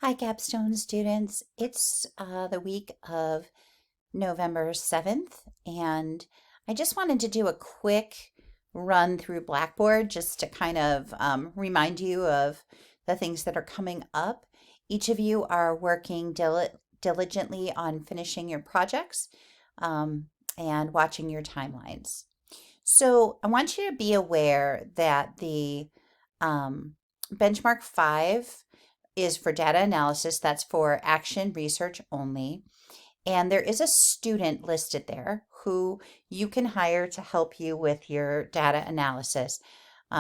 Hi, Capstone students. It's the week of November 7th, and I just wanted to do a quick run through Blackboard just to kind of remind you of the things that are coming up. Each of you are working diligently on finishing your projects um, and watching your timelines. So I want you to be aware that the benchmark 5 is for data analysis. That's for action research only. And there is a student listed there who you can hire to help you with your data analysis.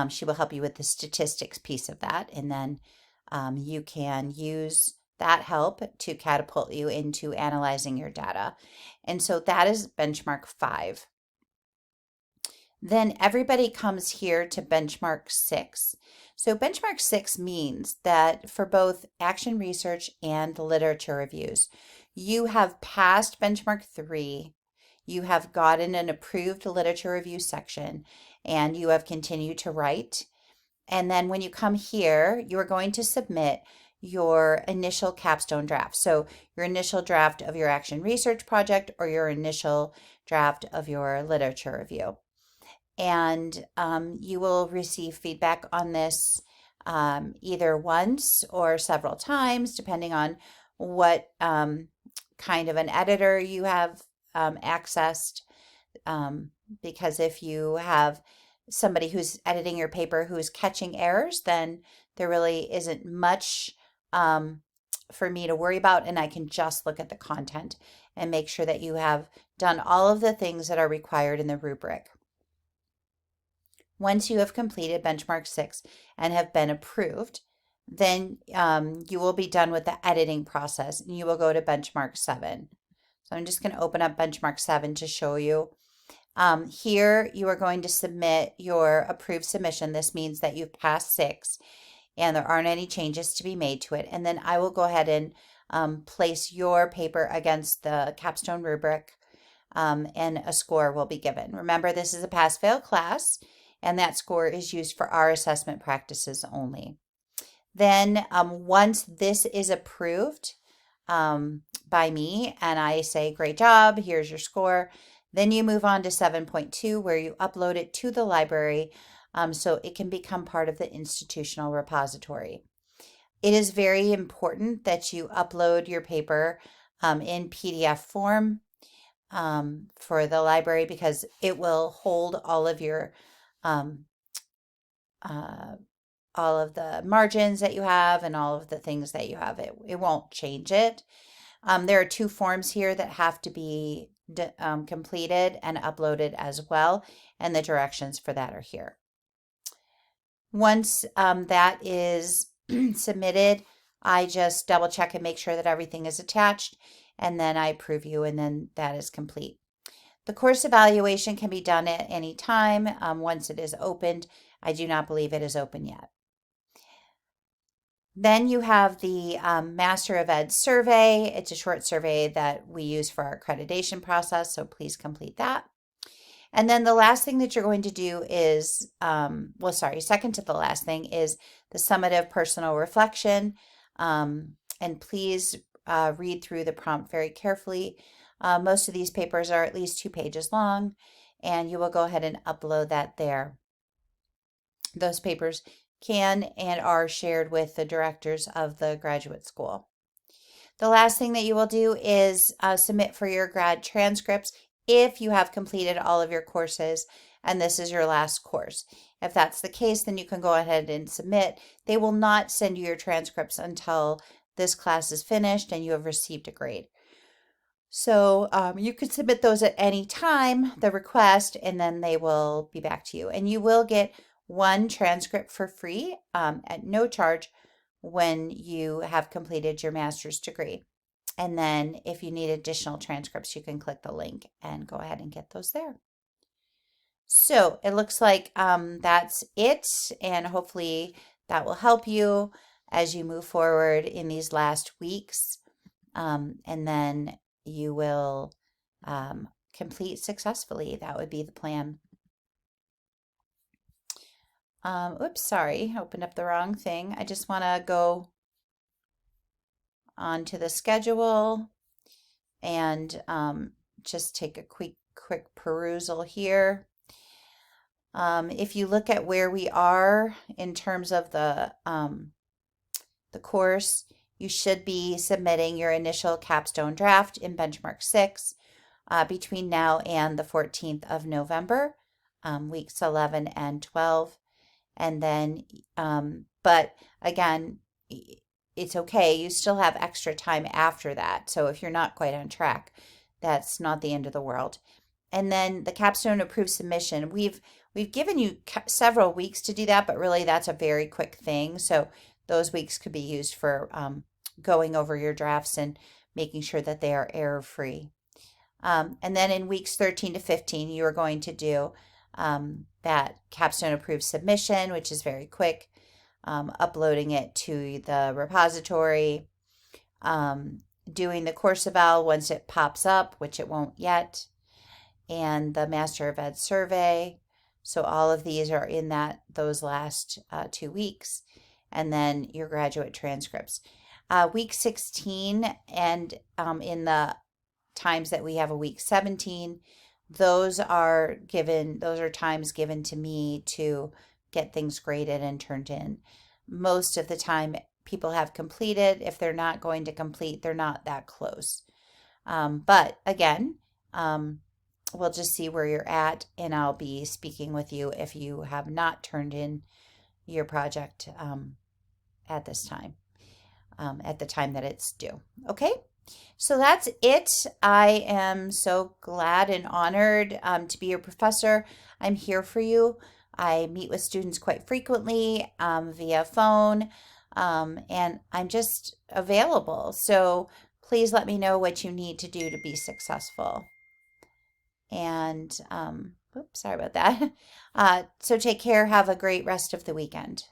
She will help you with the statistics piece of that. And then you can use that help to catapult you into analyzing your data. And so that is benchmark 5. Then everybody comes here to benchmark 6. So benchmark 6 means that for both action research and literature reviews, you have passed benchmark 3, you have gotten an approved literature review section, and you have continued to write. And then when you come here, you are going to submit your initial capstone draft. So your initial draft of your action research project or your initial draft of your literature review. And you will receive feedback on this either once or several times, depending on what kind of an editor you have accessed. Because if you have somebody who's editing your paper who's catching errors, then there really isn't much for me to worry about, and I can just look at the content and make sure that you have done all of the things that are required in the rubric. Once you have completed benchmark 6 and have been approved, then you will be done with the editing process and you will go to benchmark 7. So I'm just going to open up benchmark 7 to show you. Here you are going to submit your approved submission. This means that you've passed 6 and there aren't any changes to be made to it. And then I will go ahead and place your paper against the capstone rubric and a score will be given. Remember, this is a pass-fail class, and that score is used for our assessment practices only. Then once this is approved by me and I say, great job, here's your score, then you move on to 7.2 where you upload it to the library so it can become part of the institutional repository. It is very important that you upload your paper in PDF form for the library because it will hold all of your all of the margins that you have and all of the things that you have. It won't change it. There are 2 forms here that have to be completed and uploaded as well, and the directions for that are here. Once that is submitted, I just double check and make sure that everything is attached, and then I approve you, and then that is complete. The course evaluation can be done at any time once it is opened. I do not believe it is open yet. Then you have the Master of Ed survey. It's a short survey that we use for our accreditation process, so please complete that. And then the last thing that you're going to do is, second to the last thing is the summative personal reflection. And please read through the prompt very carefully. Most of these papers are at least 2 pages long, and you will go ahead and upload that there. Those papers can and are shared with the directors of the graduate school. The last thing that you will do is submit for your grad transcripts if you have completed all of your courses and this is your last course. If that's the case, then you can go ahead and submit. They will not send you your transcripts until this class is finished and you have received a grade. So you can submit those at any time, the request, and then they will be back to you. And you will get 1 transcript for free at no charge when you have completed your master's degree. And then if you need additional transcripts, you can click the link and go ahead and get those there. So it looks like that's it, and hopefully that will help you as you move forward in these last weeks. And then you will complete successfully. That would be the plan. Oops, sorry, opened up the wrong thing. I just want to go onto the schedule and just take a quick perusal here. If you look at where we are in terms of the course, you should be submitting your initial capstone draft in benchmark 6 between now and the 14th of November, weeks 11 and 12. And then, but again, it's okay. You still have extra time after that. So if you're not quite on track, that's not the end of the world. And then the capstone approved submission, we've given you several weeks to do that, but really that's a very quick thing. So those weeks could be used for going over your drafts and making sure that they are error free. And then in weeks 13 to 15, you are going to do that capstone approved submission, which is very quick, uploading it to the repository, doing the course eval once it pops up, which it won't yet, and the Master of Ed survey. So all of these are in those last 2 weeks, and then your graduate transcripts. Week 16 and in the times that we have a week 17, those are times given to me to get things graded and turned in. Most of the time people have completed. If they're not going to complete, they're not that close. But again, we'll just see where you're at, and I'll be speaking with you if you have not turned in your project at this time, at the time that it's due. Okay, so that's it. I am so glad and honored to be your professor. I'm here for you. I meet with students quite frequently via phone, and I'm just available. So please let me know what you need to do to be successful. And oops, sorry about that. So take care. Have a great rest of the weekend.